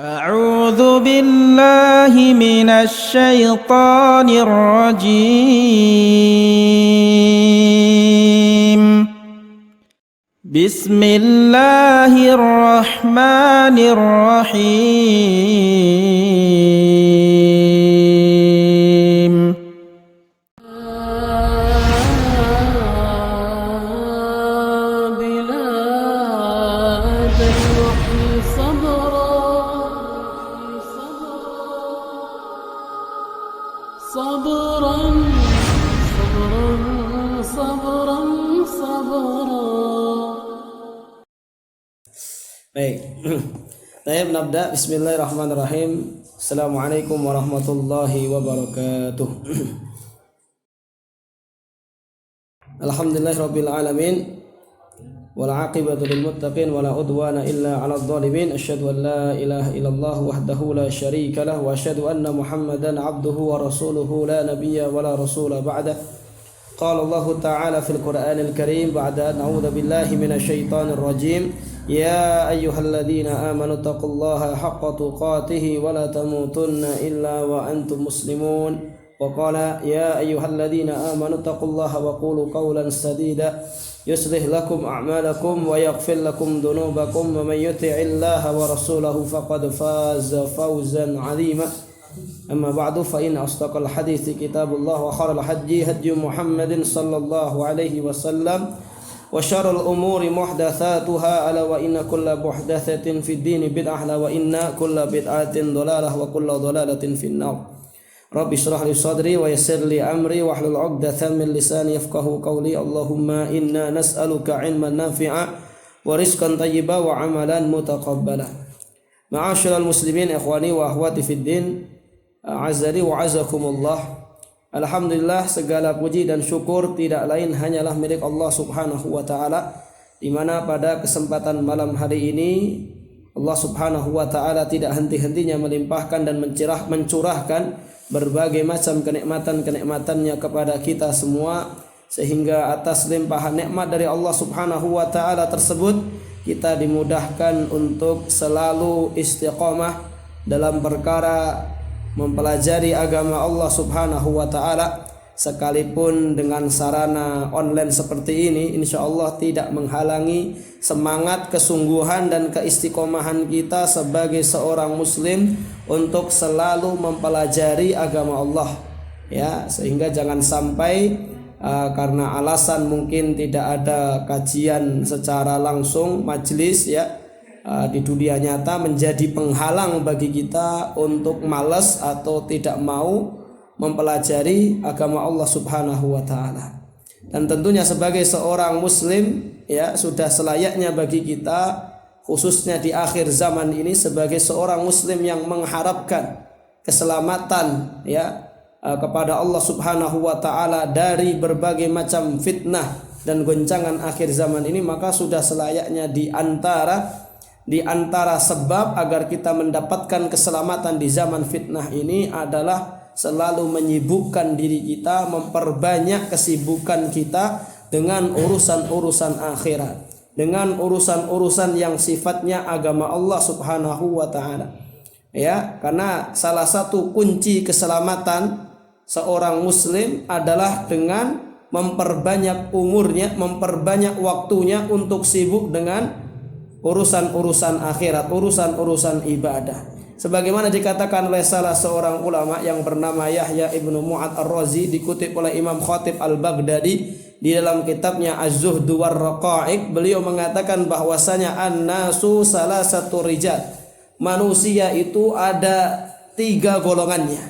أعوذ بالله من الشيطان الرجيم. بسم الله الرحمن الرحيم. صبرا صبرا صبرا صبرا. Baik. Baik, nabda. Bismillahirrahmanirrahim. Assalamualaikum warahmatullahi wabarakatuh. Alhamdulillahirabbil alamin. Wal 'aqibatu lil muttaqin wala udwana illa 'alal zalimin. Asyhadu an la ilaha illallah wahdahu la syarika lah wa asyhadu anna Muhammadan 'abduhu wa rasuluhu la nabiyya wa la rasula ba'dah. Qala Allah ta'ala fil Qur'anil Karim ba'da an a'udzu billahi minasy syaithanir rajim. Ya ayyuhalladzina amanu taqullaha haqqa tuqatih wa la tamutunna illa wa antum muslimun. Wa qala ya ayyuhalladzina amanu taqullaha wa qulu qawlan sadida yuslih lakum a'malakum wa yaghfir lakum dhunubakum wa may yuti'illaha wa rasulahu faqad faza fawzan 'azima. Amma ba'du fa inna asdaqal hadithi kitabullah wa khairal hadyi hadyu Muhammadin sallallahu alaihi wasallam wa syarrul umuri muhdatsatuha ala wa inna kulla muhdatsatin fid dini bid'ah wa inna kulla bid'atin dhalalah wa kulla dhalalatin finnar. Rabbi shrah li sadri wa yassir li amri wa hlul 'uqdatam min lisani yafqahu qawli. Allahumma inna nas'aluka 'ilman nafi'a wa rizqan thayyiba wa 'amalan mutaqabbala. Ma'asyiral muslimin ikhwani wa akhwati fid din, azari wa azakumullah. Alhamdulillah, segala puji dan syukur tidak lain hanyalah milik Allah Subhanahu wa taala, di mana pada kesempatan malam hari ini Allah Subhanahu wa taala tidak henti-hentinya melimpahkan dan mencurahkan berbagai macam kenikmatan-kenikmatannya kepada kita semua, sehingga atas limpahan nikmat dari Allah Subhanahu wa taala tersebut kita dimudahkan untuk selalu istiqamah dalam perkara mempelajari agama Allah Subhanahu wa taala, sekalipun dengan sarana online seperti ini insyaallah tidak menghalangi semangat, kesungguhan dan keistiqomahan kita sebagai seorang muslim untuk selalu mempelajari agama Allah, ya, sehingga jangan sampai karena alasan mungkin tidak ada kajian secara langsung majelis, ya, di dunia nyata menjadi penghalang bagi kita untuk malas atau tidak mau mempelajari agama Allah Subhanahu wa taala. Dan tentunya sebagai seorang muslim, ya, sudah selayaknya bagi kita khususnya di akhir zaman ini sebagai seorang muslim yang mengharapkan keselamatan, ya, kepada Allah Subhanahu wa taala dari berbagai macam fitnah dan goncangan akhir zaman ini, maka sudah selayaknya di antara sebab agar kita mendapatkan keselamatan di zaman fitnah ini adalah selalu menyibukkan diri kita, memperbanyak kesibukan kita dengan urusan-urusan akhirat, dengan urusan-urusan yang sifatnya agama Allah Subhanahu wa taala. Ya, karena salah satu kunci keselamatan seorang muslim adalah dengan memperbanyak umurnya, memperbanyak waktunya untuk sibuk dengan urusan-urusan akhirat, urusan-urusan ibadah. Sebagaimana dikatakan oleh salah seorang ulama yang bernama Yahya ibnu Mu'ad ar-Razi, dikutip oleh Imam Khatib al-Baghdadi di dalam kitabnya Az-Zuhdu war-Raqa'iq, beliau mengatakan bahwasanya an-nasu salasatu rijal. Manusia itu ada 3 golongannya.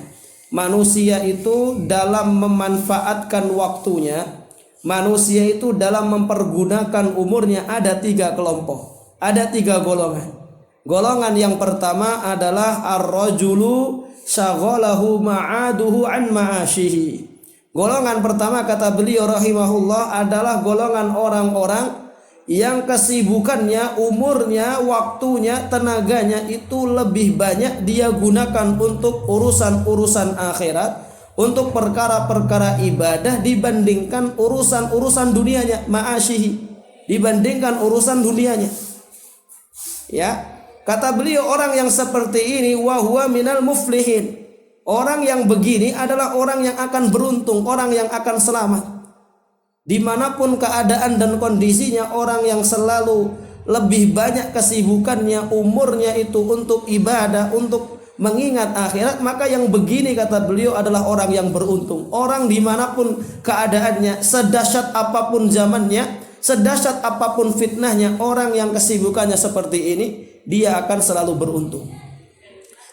Manusia itu dalam memanfaatkan waktunya, manusia itu dalam mempergunakan umurnya ada 3 kelompok, ada 3 golongan. Golongan yang pertama adalah ar-rajulu syaghalahu ma'aduhu an ma'asyihi. Golongan pertama, kata beliau rahimahullah, adalah golongan orang-orang yang kesibukannya, umurnya, waktunya, tenaganya itu lebih banyak dia gunakan untuk urusan-urusan akhirat, untuk perkara-perkara ibadah dibandingkan urusan-urusan dunianya, ma'asyihi, dibandingkan urusan dunianya. Ya, Kata beliau, orang yang seperti ini wa huwa minal muflihin. Orang yang begini adalah orang yang akan beruntung, orang yang akan selamat. Dimanapun keadaan dan kondisinya, orang yang selalu lebih banyak kesibukannya, umurnya itu untuk ibadah, untuk mengingat akhirat, maka yang begini kata beliau adalah orang yang beruntung. Orang dimanapun keadaannya, sedahsyat apapun zamannya, sedahsyat apapun fitnahnya, orang yang kesibukannya seperti ini, dia akan selalu beruntung.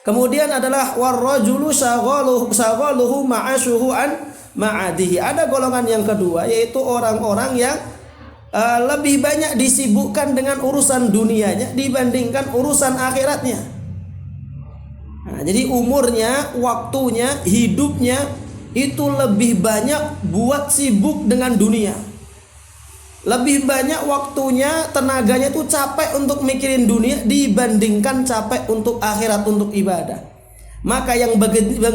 Kemudian adalah warrajulu syaghaluhu ma'ashuhu an ma'adihi. Ada golongan yang kedua, yaitu orang-orang yang lebih banyak disibukkan dengan urusan dunianya dibandingkan urusan akhiratnya. Nah, jadi umurnya, waktunya, hidupnya itu lebih banyak buat sibuk dengan dunia. Lebih banyak waktunya, tenaganya itu capek untuk mikirin dunia dibandingkan capek untuk akhirat, untuk ibadah. Maka yang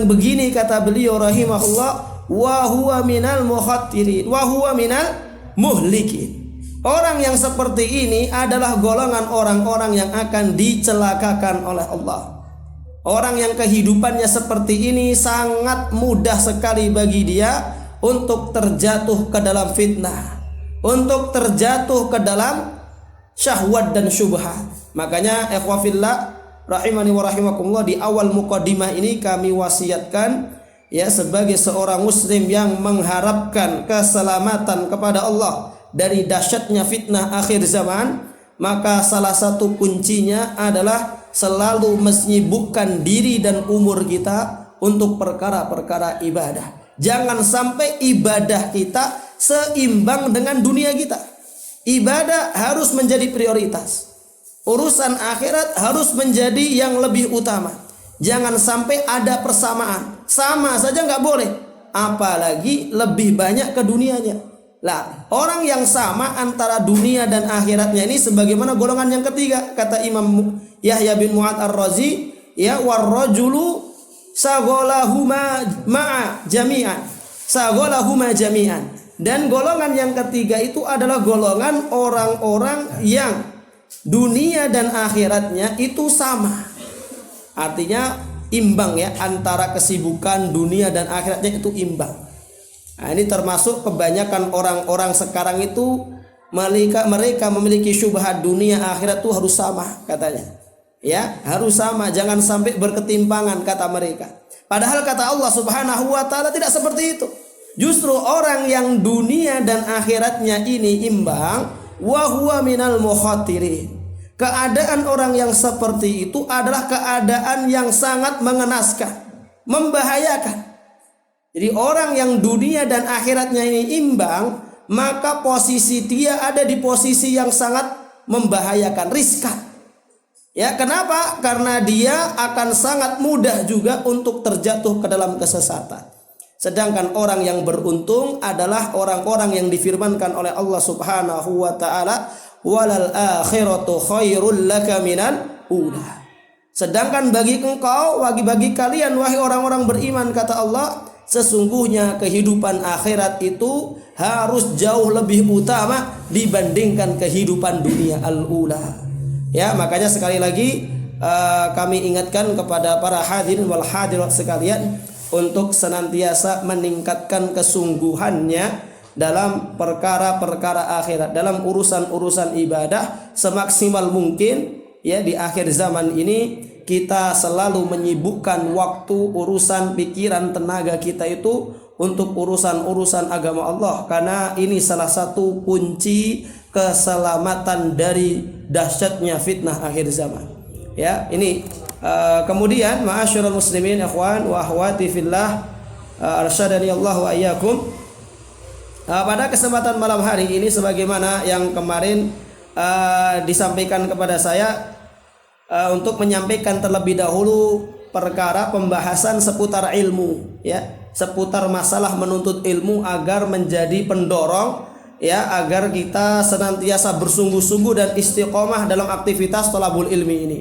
begini kata beliau rahimahullah, wa huwa minal mukhatirin wa huwa minal muhlikin. Orang yang seperti ini adalah golongan orang-orang yang akan dicelakakan oleh Allah. Orang yang kehidupannya seperti ini sangat mudah sekali bagi dia untuk terjatuh ke dalam fitnah, untuk terjatuh ke dalam syahwat dan syubhat. Makanya ikhwafillah rahimani wa rahimakumullah, di awal muqaddimah ini kami wasiatkan ya, sebagai seorang muslim yang mengharapkan keselamatan kepada Allah dari dahsyatnya fitnah akhir zaman, maka salah satu kuncinya adalah selalu menyibukkan diri dan umur kita untuk perkara-perkara ibadah. Jangan sampai ibadah kita seimbang dengan dunia kita. Ibadah harus menjadi prioritas. Urusan akhirat harus menjadi yang lebih utama. Jangan sampai ada persamaan. Sama saja nggak boleh, apalagi lebih banyak ke dunianya. Lah, orang yang sama antara dunia dan akhiratnya ini sebagaimana golongan yang ketiga, kata Imam Yahya bin Mu'ad Ar-Razi, ya, warrajulu sagolahuma ma'a jami'an. Sagolahuma jami'an. Dan golongan yang ketiga itu adalah golongan orang-orang yang dunia dan akhiratnya itu sama. Artinya imbang ya, antara kesibukan dunia dan akhiratnya itu imbang. Nah, ini termasuk kebanyakan orang-orang sekarang itu mereka memiliki syubhat dunia akhirat itu harus sama katanya. Ya, harus sama, jangan sampai berketimpangan kata mereka. Padahal kata Allah Subhanahu wa taala tidak seperti itu. Justru orang yang dunia dan akhiratnya ini imbang, wa huwa minal mukhatirin. Keadaan orang yang seperti itu adalah keadaan yang sangat mengenaskan, membahayakan. Jadi orang yang dunia dan akhiratnya ini imbang, maka posisi dia ada di posisi yang sangat membahayakan, riskan. Ya, kenapa? Karena dia akan sangat mudah juga untuk terjatuh ke dalam kesesatan. Sedangkan orang yang beruntung adalah orang-orang yang difirmankan oleh Allah Subhanahu wa taala, walal akhiratu khairul laka minal ula. Sedangkan bagi engkau, bagi kalian wahai orang-orang beriman, kata Allah, sesungguhnya kehidupan akhirat itu harus jauh lebih utama dibandingkan kehidupan dunia al-ula. Ya, makanya sekali lagi kami ingatkan kepada para hadirin wal hadirat sekalian untuk senantiasa meningkatkan kesungguhannya dalam perkara-perkara akhirat, dalam urusan-urusan ibadah semaksimal mungkin. Ya, di akhir zaman ini kita selalu menyibukkan waktu, urusan, pikiran, tenaga kita itu untuk urusan-urusan agama Allah, karena ini salah satu kunci keselamatan dari dahsyatnya fitnah akhir zaman. Ya, ini kemudian ma'asyiral muslimin ikhwan wa akhwati fillah, arsyadani Allah wa iyyakum. Pada kesempatan malam hari ini, sebagaimana yang kemarin disampaikan kepada saya, untuk menyampaikan terlebih dahulu perkara pembahasan seputar ilmu, ya, seputar masalah menuntut ilmu agar menjadi pendorong, ya, agar kita senantiasa bersungguh-sungguh dan istiqomah dalam aktivitas thalabul ilmi ini.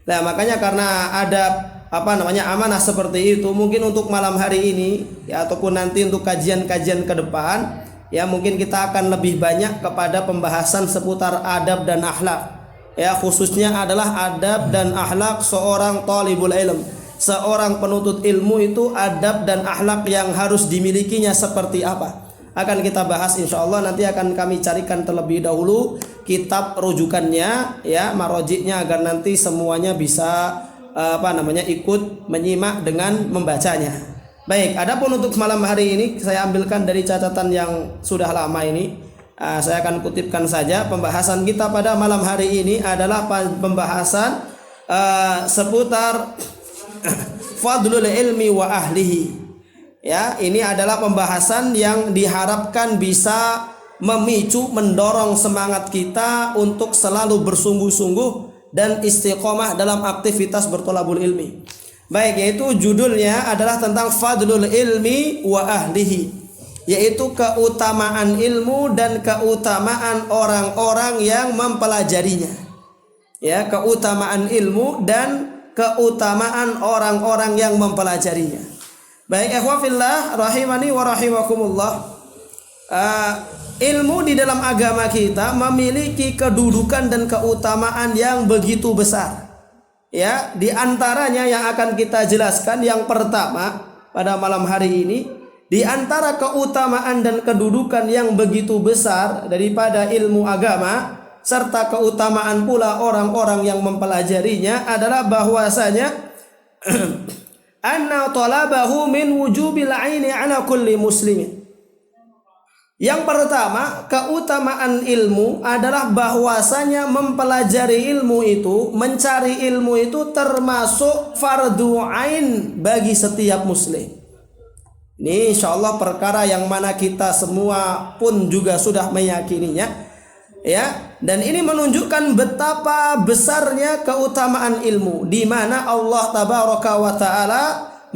Nah, makanya karena ada amanah seperti itu, mungkin untuk malam hari ini, ya, ataupun nanti untuk kajian-kajian ke depan, ya, mungkin kita akan lebih banyak kepada pembahasan seputar adab dan akhlak. ya, khususnya adalah adab dan akhlak seorang talibul ilm. Seorang penuntut ilmu itu adab dan akhlak yang harus dimilikinya seperti apa? Akan kita bahas insyaallah. Nanti akan kami carikan terlebih dahulu kitab rujukannya, ya, marojiknya, agar nanti semuanya bisa ikut menyimak dengan membacanya. Baik, adapun untuk malam hari ini saya ambilkan dari catatan yang sudah lama ini. Saya akan kutipkan saja. Pembahasan kita pada malam hari ini adalah pembahasan seputar fadlul ilmi wa ahlihi. Ya, ini adalah pembahasan yang diharapkan bisa memicu, mendorong semangat kita untuk selalu bersungguh-sungguh dan istiqomah dalam aktivitas bertolabul ilmi. Baik, yaitu judulnya adalah tentang fadlul ilmi wa ahlihi, yaitu keutamaan ilmu dan keutamaan orang-orang yang mempelajarinya. Ya, keutamaan ilmu dan keutamaan orang-orang yang mempelajarinya. Baik, ikhwafillah rahimani wa rahimakumullah. Ilmu di dalam agama kita memiliki kedudukan dan keutamaan yang begitu besar. Ya, di antaranya yang akan kita jelaskan yang pertama pada malam hari ini, di antara keutamaan dan kedudukan yang begitu besar daripada ilmu agama serta keutamaan pula orang-orang yang mempelajarinya adalah bahwasanya anna talabahu min wujubil aini ala kulli muslimin. Yang pertama, keutamaan ilmu adalah bahwasanya mempelajari ilmu itu, mencari ilmu itu termasuk fardu ain bagi setiap muslim. Ini insyaallah perkara yang mana kita semua pun juga sudah meyakininya. Ya, dan ini menunjukkan betapa besarnya keutamaan ilmu, di mana Allah tabaraka wa taala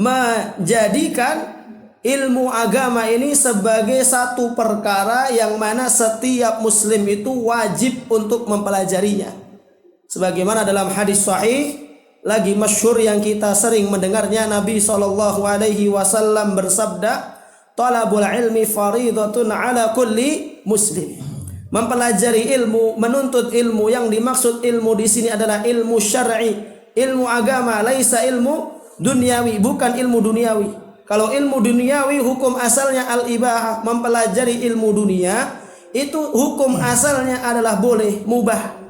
menjadikan ilmu agama ini sebagai satu perkara yang mana setiap muslim itu wajib untuk mempelajarinya. Sebagaimana dalam hadis sahih lagi masyhur yang kita sering mendengarnya, Nabi SAW bersabda, "Talabul ilmi faridatun ala kulli muslim." Mempelajari ilmu, menuntut ilmu, yang dimaksud ilmu di sini adalah ilmu syar'i, ilmu agama, laisa ilmu duniawi, bukan ilmu duniawi. Kalau ilmu duniawi hukum asalnya al-ibahah, mempelajari ilmu dunia itu hukum asalnya adalah boleh, mubah.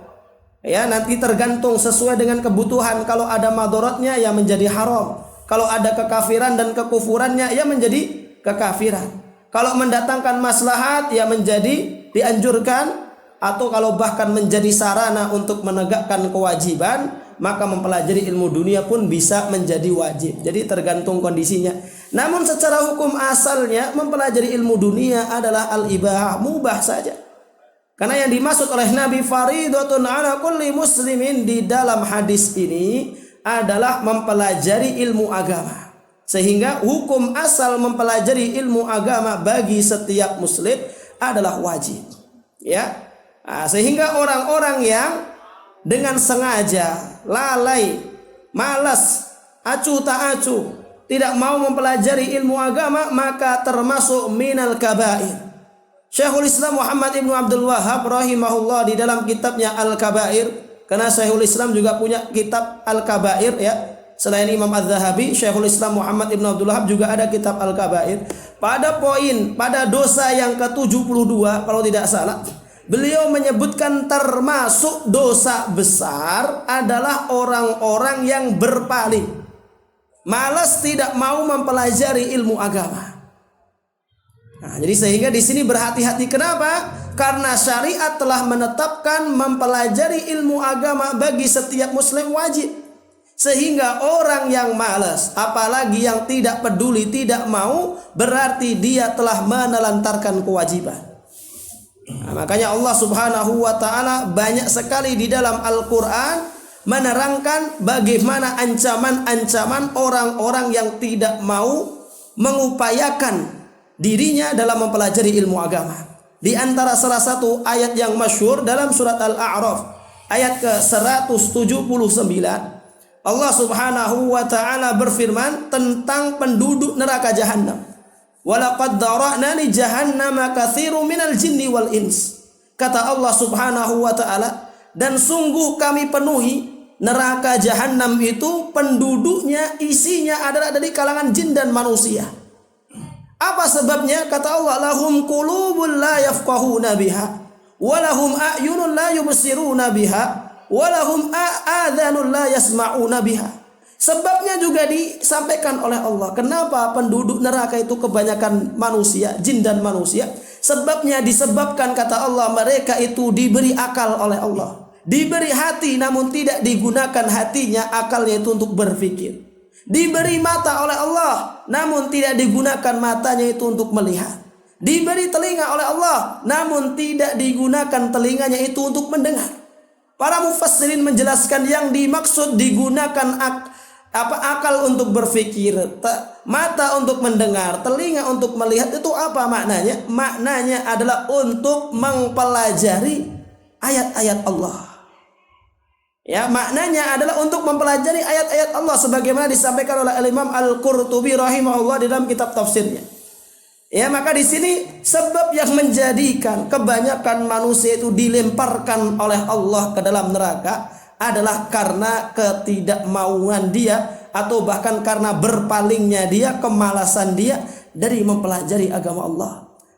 Ya, nanti tergantung sesuai dengan kebutuhan. Kalau ada madaratnya ya menjadi haram. Kalau ada kekafiran dan kekufurannya ya menjadi kekafiran. Kalau mendatangkan maslahat ya menjadi dianjurkan, atau kalau bahkan menjadi sarana untuk menegakkan kewajiban, maka mempelajari ilmu dunia pun bisa menjadi wajib. Jadi tergantung kondisinya. Namun secara hukum asalnya mempelajari ilmu dunia adalah al-ibahah, mubah saja. Karena yang dimaksud oleh Nabi faridatun ala kulli muslimin di dalam hadis ini adalah mempelajari ilmu agama. Sehingga hukum asal mempelajari ilmu agama bagi setiap muslim adalah wajib. Ya. Sehingga orang-orang yang dengan sengaja lalai, malas, acuh tak acuh, tidak mau mempelajari ilmu agama, maka termasuk minal kabair. Syekhul Islam Muhammad Ibnu Abdul Wahhab rahimahullah di dalam kitabnya Al-Kabair, karena Syekhul Islam juga punya kitab Al-Kabair, ya. Selain Imam Az-Zahabi, Syekhul Islam Muhammad Ibnu Abdul Wahhab juga ada kitab Al-Kabair. Pada dosa yang ke-72 kalau tidak salah, beliau menyebutkan termasuk dosa besar adalah orang-orang yang berpaling, malas, tidak mau mempelajari ilmu agama. Nah, jadi sehingga di sini berhati-hati. Kenapa? Karena syariat telah menetapkan mempelajari ilmu agama bagi setiap muslim wajib. Sehingga orang yang malas, apalagi yang tidak peduli, tidak mau, berarti dia telah menelantarkan kewajiban. Nah, makanya Allah Subhanahu wa taala banyak sekali di dalam Al-Qur'an menerangkan bagaimana ancaman-ancaman orang-orang yang tidak mau mengupayakan dirinya dalam mempelajari ilmu agama. Di antara salah satu ayat yang masyhur dalam surat Al-A'raf ayat ke-179, Allah Subhanahu wa taala berfirman tentang penduduk neraka jahanam. Walaqad dara'na li jahannama katsirun minal jinni wal ins. Kata Allah Subhanahu wa taala, dan sungguh kami penuhi neraka jahanam itu penduduknya, isinya adalah dari kalangan jin dan manusia. Apa sebabnya? Kata Allah, lahum qulubun la yafqahuna biha wa lahum a'yunun la yubsiruna biha wa lahum a'adhanun la yasma'una biha. Sebabnya juga disampaikan oleh Allah. Kenapa penduduk neraka itu kebanyakan manusia, jin dan manusia? Sebabnya disebabkan, kata Allah, mereka itu diberi akal oleh Allah, diberi hati namun tidak digunakan hatinya, akalnya itu untuk berpikir. Diberi mata oleh Allah namun tidak digunakan matanya itu untuk melihat. Diberi telinga oleh Allah namun tidak digunakan telinganya itu untuk mendengar. Para mufassirin menjelaskan yang dimaksud digunakan akal untuk berpikir, mata untuk mendengar, telinga untuk melihat, itu apa maknanya? Maknanya adalah untuk mempelajari ayat-ayat Allah. Ya, maknanya adalah untuk mempelajari ayat-ayat Allah sebagaimana disampaikan oleh Imam Al-Qurtubi rahimahullah di dalam kitab tafsirnya. Ya, maka di sini sebab yang menjadikan kebanyakan manusia itu dilemparkan oleh Allah ke dalam neraka adalah karena ketidakmauan dia, atau bahkan karena berpalingnya dia, kemalasan dia dari mempelajari agama Allah.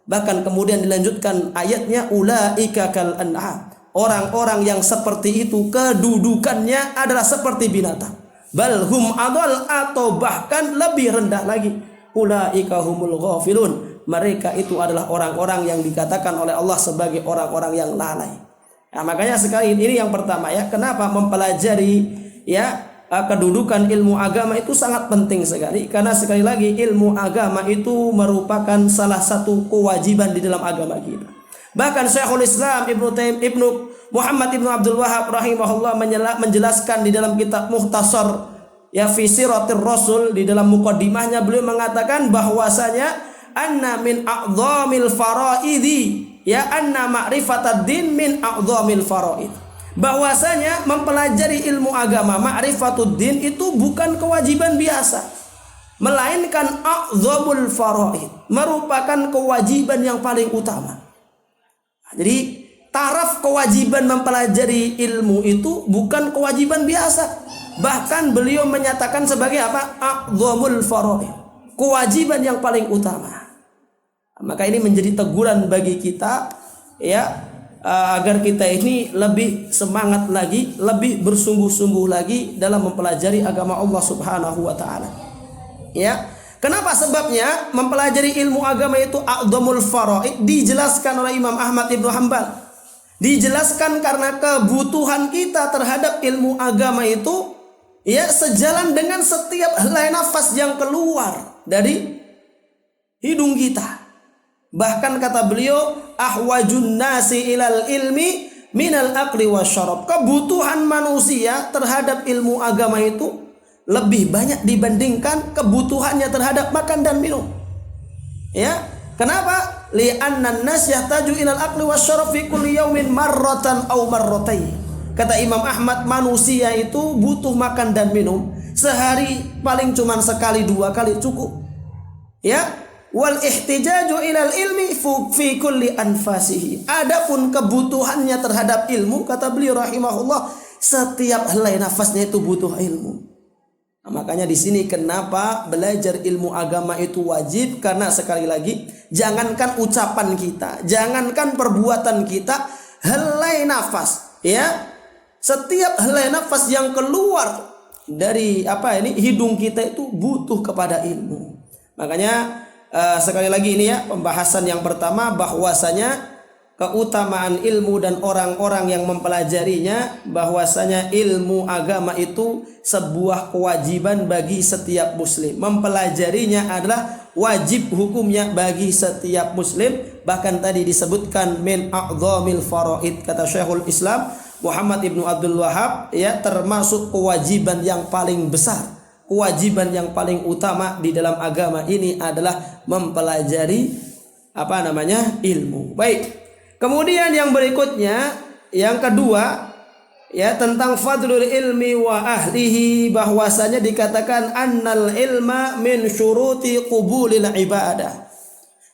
Bahkan kemudian dilanjutkan ayatnya, ulaika kal an'am. Orang-orang yang seperti itu kedudukannya adalah seperti binatang. Bal hum adall, atau bahkan lebih rendah lagi. Ulaika humul ghafilun. Mereka itu adalah orang-orang yang dikatakan oleh Allah sebagai orang-orang yang lalai. Nah, makanya sekali ini yang pertama ya, kenapa mempelajari ya kedudukan ilmu agama itu sangat penting sekali, karena sekali lagi ilmu agama itu merupakan salah satu kewajiban di dalam agama kita. Bahkan Syekhul Islam Ibnu Muhammad Ibnu Abdul Wahhab rahimahullah menjelaskan di dalam kitab Mukhtasar ya fi Siratir Rasul, di dalam muqaddimahnya beliau mengatakan bahwasanya anna min a'dhamil faraidi ya anna ma'rifatad din min a'dhamil faraid. Bahwasanya mempelajari ilmu agama, ma'rifatud din, itu bukan kewajiban biasa, melainkan a'dhamul faraid, merupakan kewajiban yang paling utama. Jadi taraf kewajiban mempelajari ilmu itu bukan kewajiban biasa, bahkan beliau menyatakan sebagai apa? A'dhamul faraid, kewajiban yang paling utama. Maka ini menjadi teguran bagi kita ya, agar kita ini lebih semangat lagi, lebih bersungguh-sungguh lagi dalam mempelajari agama Allah Subhanahu wa taala. Ya. Kenapa sebabnya mempelajari ilmu agama itu a'dhamul faraid? Dijelaskan oleh Imam Ahmad Ibnu Hanbal. Dijelaskan karena kebutuhan kita terhadap ilmu agama itu ya sejalan dengan setiap helai nafas yang keluar dari hidung kita. Bahkan kata beliau, ahwajun nasi ilal ilmi minal akli wasyarab. Kebutuhan manusia terhadap ilmu agama itu lebih banyak dibandingkan kebutuhannya terhadap makan dan minum. Ya, kenapa? Li'annan nas yahtaju ilal akli wasyarab fi kulli yaumin marratan aw marratayn. Kata Imam Ahmad, manusia itu butuh makan dan minum sehari paling cuma sekali dua kali cukup. Ya, wal ihtijaju ilal ilmi fi kulli anfasihi. Adapun kebutuhannya terhadap ilmu, kata beliau rahimahullah, setiap helai nafasnya itu butuh ilmu. Nah, makanya di sini kenapa belajar ilmu agama itu wajib, karena sekali lagi jangankan ucapan kita, jangankan perbuatan kita, helai nafas ya, setiap helai nafas yang keluar dari hidung kita itu butuh kepada ilmu. Makanya sekali lagi ini ya, pembahasan yang pertama bahwasanya keutamaan ilmu dan orang-orang yang mempelajarinya, bahwasanya ilmu agama itu sebuah kewajiban bagi setiap muslim. Mempelajarinya adalah wajib hukumnya bagi setiap muslim. Bahkan tadi disebutkan min a'dhamil faraid, kata Syekhul Islam Muhammad Ibnu Abdul Wahhab ya, termasuk kewajiban yang paling besar, kewajiban yang paling utama di dalam agama ini adalah mempelajari ilmu. Baik. Kemudian yang berikutnya, yang kedua ya, tentang fadlul ilmi wa ahlihi, bahwasanya dikatakan annal ilma min syuruti qubulil ibadah.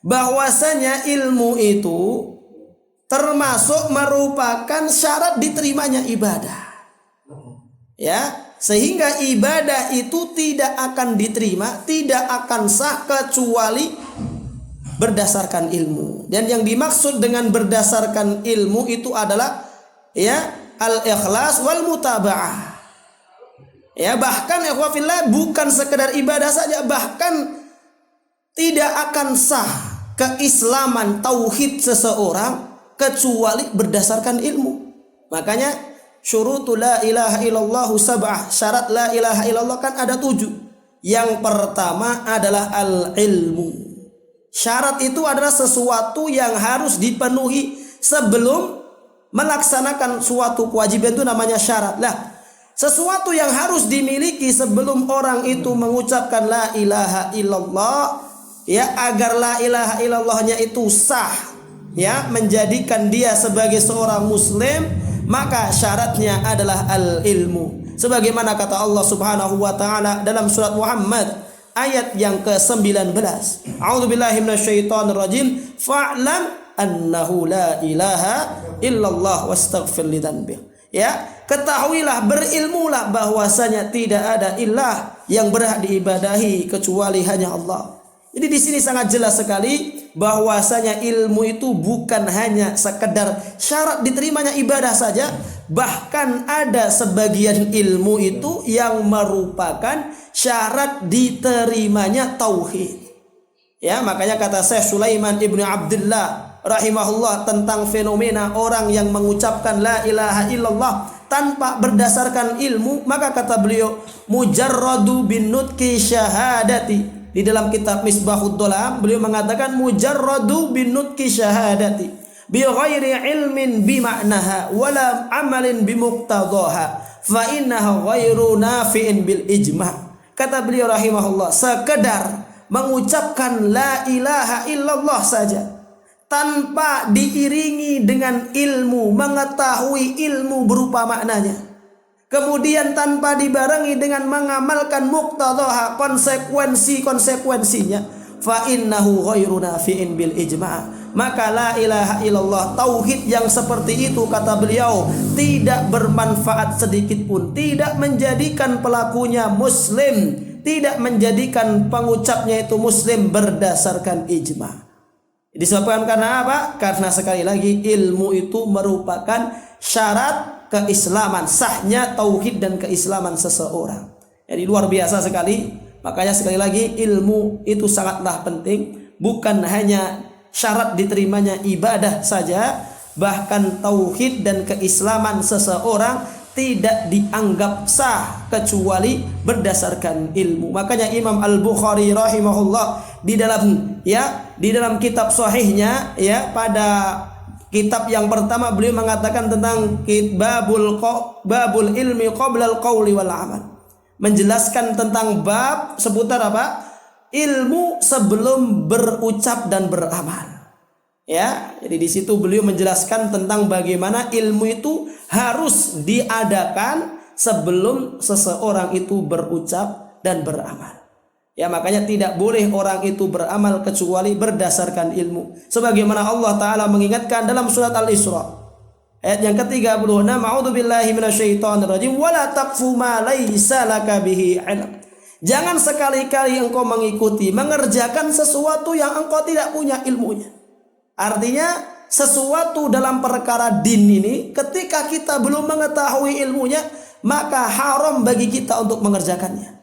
Bahwasanya ilmu itu termasuk merupakan syarat diterimanya ibadah. Ya, sehingga ibadah itu tidak akan diterima, tidak akan sah kecuali berdasarkan ilmu. Dan yang dimaksud dengan berdasarkan ilmu itu adalah ya al-ikhlas wal mutaba'ah. Ya, bahkan ikhwafillah bukan sekedar ibadah saja, bahkan tidak akan sah keislaman tauhid seseorang kecuali berdasarkan ilmu. Makanya syurutu la ilaha illallah sab'ah, syarat la ilaha illallah kan ada 7. Yang pertama adalah al-ilmu. Syarat itu adalah sesuatu yang harus dipenuhi sebelum melaksanakan suatu kewajiban, itu namanya syarat. Lah, sesuatu yang harus dimiliki sebelum orang itu mengucapkan la ilaha illallah, ya, agar la ilaha illallahnya itu sah, ya, menjadikan dia sebagai seorang muslim, maka syaratnya adalah al-ilmu. Sebagaimana kata Allah Subhanahu wa taala dalam surat Muhammad ayat yang ke-19. A'udzubillahi minasyaitonirrajim. Fa'lam annahu la ilaha illallah wastaghfir lidzanbih. Ya, ketahuilah, berilmulah bahwasanya tidak ada ilah yang berhak diibadahi kecuali hanya Allah. Jadi di sini sangat jelas sekali bahwasanya ilmu itu bukan hanya sekedar syarat diterimanya ibadah saja, bahkan ada sebagian ilmu itu yang merupakan syarat diterimanya tauhid. Ya, makanya kata Syekh Sulaiman Ibnu Abdullah rahimahullah tentang fenomena orang yang mengucapkan la ilaha illallah tanpa berdasarkan ilmu, maka kata beliau mujarradu bin nutqi syahadati. Di dalam kitab Misbahud Dolam beliau mengatakan mujarradu bin nutqi syahadati bi ghairi ilmin bi ma'naha wala amalin bi muqtadaha fa innaha ghairu nafi'in bil ijma'. Kata beliau rahimahullah, sekedar mengucapkan la ilaha illallah saja tanpa diiringi dengan ilmu, mengetahui ilmu berupa maknanya, kemudian tanpa dibarengi dengan mengamalkan muqtadaha, konsekuensinya, fa innahu ghairu nafi'in bil ijma', maka la ilaha illallah tauhid yang seperti itu, kata beliau, tidak bermanfaat sedikit pun, tidak menjadikan pelakunya muslim, tidak menjadikan pengucapnya itu muslim berdasarkan ijma'. Disebabkan karena apa? Karena sekali lagi ilmu itu merupakan syarat keislaman, sahnya tauhid dan keislaman seseorang. Jadi luar biasa sekali. Makanya sekali lagi ilmu itu sangatlah penting, bukan hanya syarat diterimanya ibadah saja, bahkan tauhid dan keislaman seseorang tidak dianggap sah kecuali berdasarkan ilmu. Makanya Imam Al-Bukhari rahimahullah di dalam kitab sahihnya, ya, pada kitab yang pertama beliau mengatakan tentang babul ilmi qoblal qawli wal amal, menjelaskan tentang bab seputar apa? Ilmu sebelum berucap dan beramal. Ya, jadi di situ beliau menjelaskan tentang bagaimana ilmu itu harus diadakan sebelum seseorang itu berucap dan beramal. Ya, makanya tidak boleh orang itu beramal kecuali berdasarkan ilmu. Sebagaimana Allah Ta'ala mengingatkan dalam surat Al-Isra ayat yang ke-36, a'udzubillahi minasyaitonirrajim wala taqfu ma laisa laka bihi ilm. Jangan sekali-kali engkau mengikuti, mengerjakan sesuatu yang engkau tidak punya ilmunya. Artinya sesuatu dalam perkara din ini ketika kita belum mengetahui ilmunya, maka haram bagi kita untuk mengerjakannya.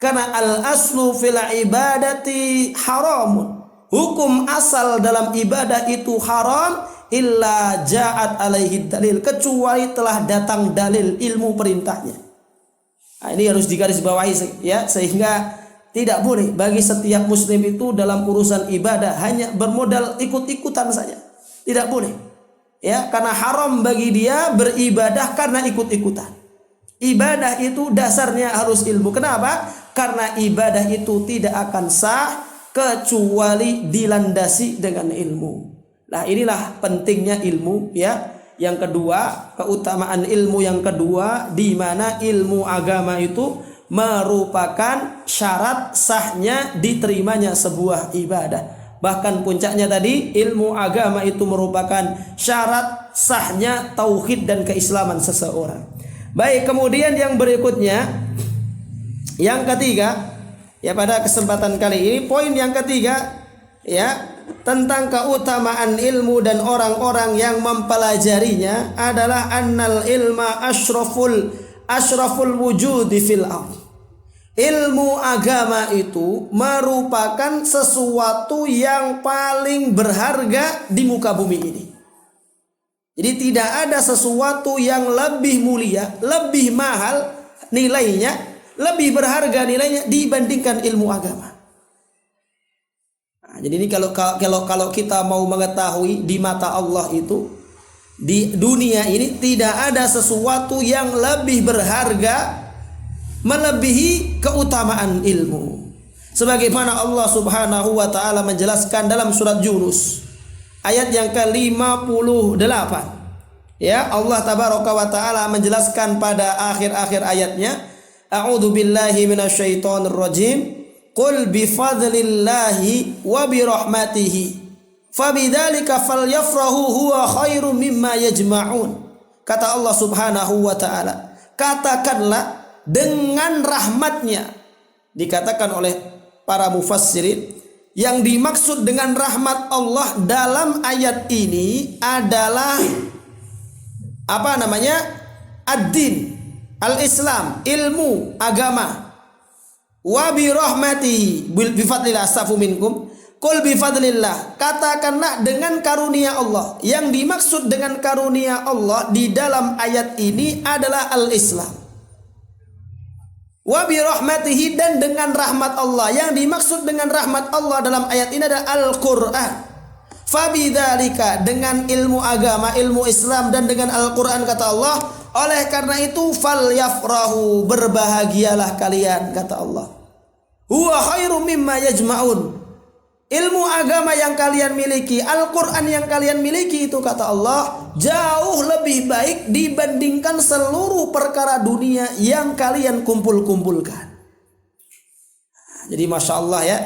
Karena al-aslu fil ibadati haramun. Hukum asal dalam ibadah itu haram illa ja'at alaihi dalil, kecuali telah datang dalil ilmu perintahnya. Nah, ini harus digarisbawahi, ya, sehingga tidak boleh bagi setiap muslim itu dalam urusan ibadah hanya bermodal ikut-ikutan saja. Tidak boleh. Ya, karena haram bagi dia beribadah karena ikut-ikutan. Ibadah itu dasarnya harus ilmu. Kenapa? Karena ibadah itu tidak akan sah kecuali dilandasi dengan ilmu. Nah, inilah pentingnya ilmu, ya. Yang kedua, keutamaan ilmu yang kedua, di mana ilmu agama itu merupakan syarat sahnya diterimanya sebuah ibadah. Bahkan puncaknya tadi, ilmu agama itu merupakan syarat sahnya tauhid dan keislaman seseorang. Baik, kemudian yang berikutnya, yang ketiga, ya pada kesempatan kali ini poin yang ketiga, ya, tentang keutamaan ilmu dan orang-orang yang mempelajarinya adalah annal ilma asyraful wujudi fil ardh. Ilmu agama itu merupakan sesuatu yang paling berharga di muka bumi ini. Jadi tidak ada sesuatu yang lebih mulia, lebih mahal nilainya, lebih berharga nilainya dibandingkan ilmu agama. Nah, jadi ini kalau kita mau mengetahui di mata Allah itu, di dunia ini tidak ada sesuatu yang lebih berharga melebihi keutamaan ilmu. Sebagaimana Allah Subhanahu wa taala menjelaskan dalam surat Yunus ayat yang ke-58. Ya, Allah tabaraka wa taala menjelaskan pada akhir-akhir ayatnya, a'udzu billahi minasyaitonir rajim. Qul bifadlillahi wa birahmatihi fabidzalika falyafrahu huwa khairum mimma yajma'un. Kata Allah Subhanahu wa taala, katakanlah dengan rahmatnya. Dikatakan oleh para mufassirin, yang dimaksud dengan rahmat Allah dalam ayat ini adalah apa namanya? Ad-din, al-Islam, ilmu agama. Wa bi rahmatihi bi fadlillah astafu minkum. Qul bi fadlillah, katakanlah dengan karunia Allah. Yang dimaksud dengan karunia Allah di dalam ayat ini adalah al-Islam. Wa bi rahmatihi, dan dengan rahmat Allah. Yang dimaksud dengan rahmat Allah dalam ayat ini adalah Al-Qur'an. Fabidzalika, dengan ilmu agama, ilmu Islam dan dengan Al-Qur'an, kata Allah, oleh karena itu falyafrahu, berbahagialah kalian, kata Allah. Huwa khairum mimma yajma'un. Ilmu agama yang kalian miliki, Al-Quran yang kalian miliki itu, kata Allah, jauh lebih baik dibandingkan seluruh perkara dunia yang kalian kumpul-kumpulkan. Jadi Masya Allah ya.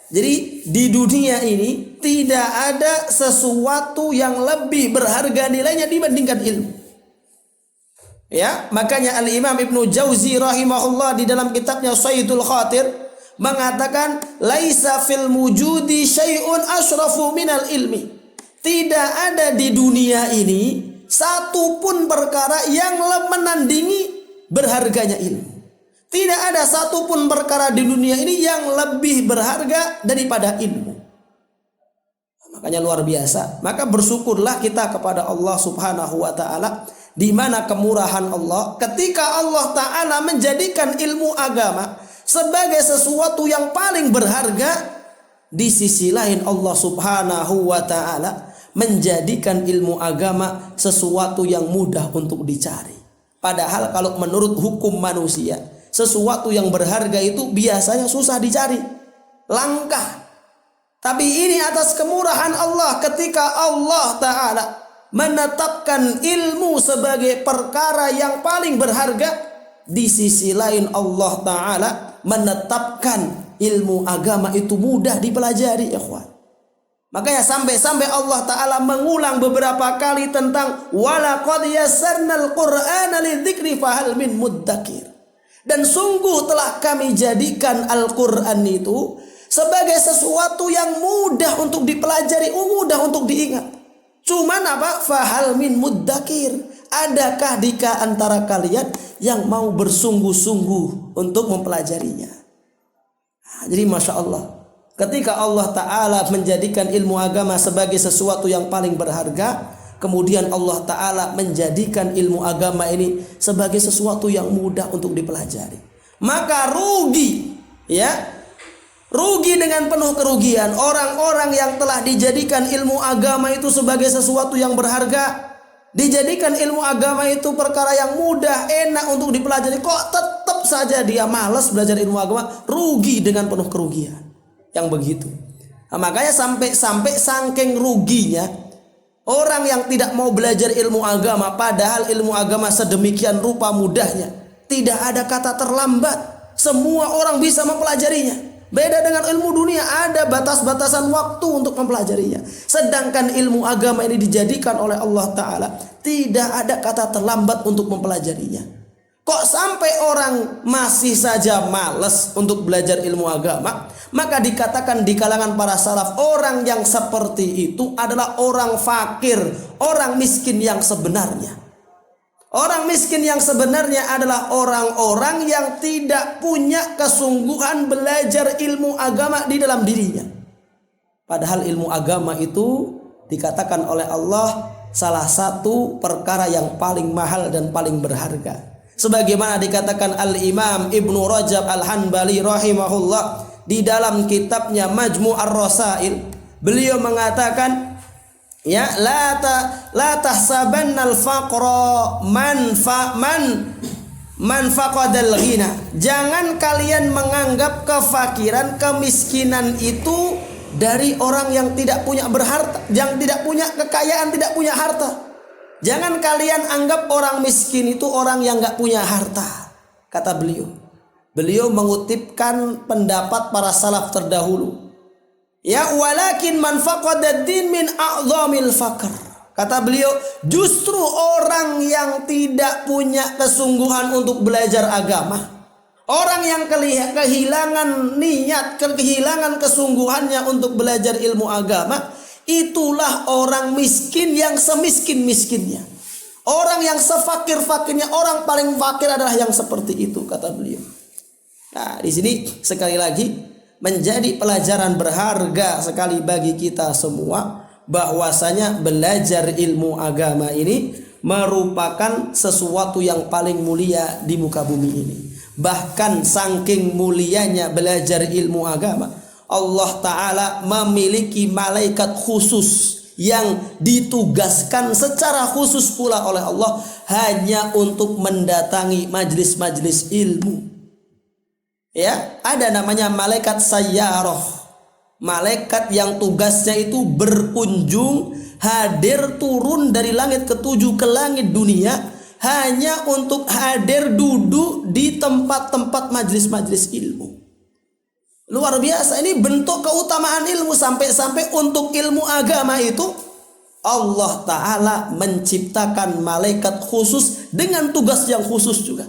Jadi di dunia ini tidak ada sesuatu yang lebih berharga nilainya dibandingkan ilmu. Ya, makanya Al-Imam Ibnu Jauzi rahimahullah di dalam kitabnya Sayyidul Khatir mengatakan, laisa fil wujudi syai'un asyrafu minal ilmi. Tidak ada di dunia ini satu pun perkara yang menandingi berharganya ilmu. Tidak ada satu pun perkara di dunia ini yang lebih berharga daripada ilmu. Makanya luar biasa. Maka bersyukurlah kita kepada Allah Subhanahu wa taala, di mana kemurahan Allah ketika Allah taala menjadikan ilmu agama sebagai sesuatu yang paling berharga. Di sisi lain Allah Subhanahu wa taala menjadikan ilmu agama sesuatu yang mudah untuk dicari. Padahal kalau menurut hukum manusia, sesuatu yang berharga itu biasanya susah dicari, langka. Tapi ini atas kemurahan Allah ketika Allah taala menetapkan ilmu sebagai perkara yang paling berharga. Di sisi lain Allah taala menetapkan ilmu agama itu mudah dipelajari, ikhwan. Makanya sampai-sampai Allah taala mengulang beberapa kali tentang walaqad yassarnal qur'ana lidzikri fahal min muddakir. Dan sungguh telah kami jadikan Al-Qur'an itu sebagai sesuatu yang mudah untuk dipelajari, mudah untuk diingat. Cuman apa? Fahal min muddakir. Adakah di antara kalian yang mau bersungguh-sungguh untuk mempelajarinya? Jadi Masya Allah, ketika Allah Ta'ala menjadikan ilmu agama sebagai sesuatu yang paling berharga, kemudian Allah Ta'ala menjadikan ilmu agama ini sebagai sesuatu yang mudah untuk dipelajari, maka rugi, ya, rugi dengan penuh kerugian orang-orang yang telah dijadikan ilmu agama itu sebagai sesuatu yang berharga, dijadikan ilmu agama itu perkara yang mudah, enak untuk dipelajari, kok tetap saja dia malas belajar ilmu agama. Rugi dengan penuh kerugian yang begitu. Nah, makanya sampai saking ruginya orang yang tidak mau belajar ilmu agama, padahal ilmu agama sedemikian rupa mudahnya, tidak ada kata terlambat, semua orang bisa mempelajarinya. Beda dengan ilmu dunia, ada batas-batasan waktu untuk mempelajarinya. Sedangkan ilmu agama ini dijadikan oleh Allah Ta'ala, tidak ada kata terlambat untuk mempelajarinya. Kok sampai orang masih saja malas untuk belajar ilmu agama? Maka dikatakan di kalangan para salaf, orang yang seperti itu adalah orang fakir, orang miskin yang sebenarnya. Orang miskin yang sebenarnya adalah orang-orang yang tidak punya kesungguhan belajar ilmu agama di dalam dirinya. Padahal ilmu agama itu dikatakan oleh Allah salah satu perkara yang paling mahal dan paling berharga. Sebagaimana dikatakan Al-Imam Ibnu Rajab Al-Hanbali rahimahullah di dalam kitabnya Majmu' Ar-Rasail, beliau mengatakan, ya, la tahsabanna al-faqra man faqadal ghina. Jangan kalian menganggap kefakiran, kemiskinan itu dari orang yang tidak punya berharta, yang tidak punya kekayaan, tidak punya harta. Jangan kalian anggap orang miskin itu orang yang gak punya harta, kata beliau. Beliau mengutipkan pendapat para salaf terdahulu. Ya, walakin man faqadad din min a'zamil faqr. Kata beliau, justru orang yang tidak punya kesungguhan untuk belajar agama, orang yang kehilangan niat, kehilangan kesungguhannya untuk belajar ilmu agama, itulah orang miskin yang semiskin-miskinnya. Orang yang sefakir-fakirnya, orang paling fakir adalah yang seperti itu, kata beliau. Nah, di sini sekali lagi menjadi pelajaran berharga sekali bagi kita semua, bahwasanya belajar ilmu agama ini merupakan sesuatu yang paling mulia di muka bumi ini. Bahkan saking mulianya belajar ilmu agama, Allah Ta'ala memiliki malaikat khusus yang ditugaskan secara khusus pula oleh Allah hanya untuk mendatangi majlis-majlis ilmu. Ya, ada namanya malaikat sayyarah, malaikat yang tugasnya itu berkunjung, hadir turun dari langit ketujuh ke langit dunia hanya untuk hadir duduk di tempat-tempat majlis-majlis ilmu. Luar biasa, ini bentuk keutamaan ilmu. Sampai-sampai untuk ilmu agama itu Allah Ta'ala menciptakan malaikat khusus dengan tugas yang khusus juga,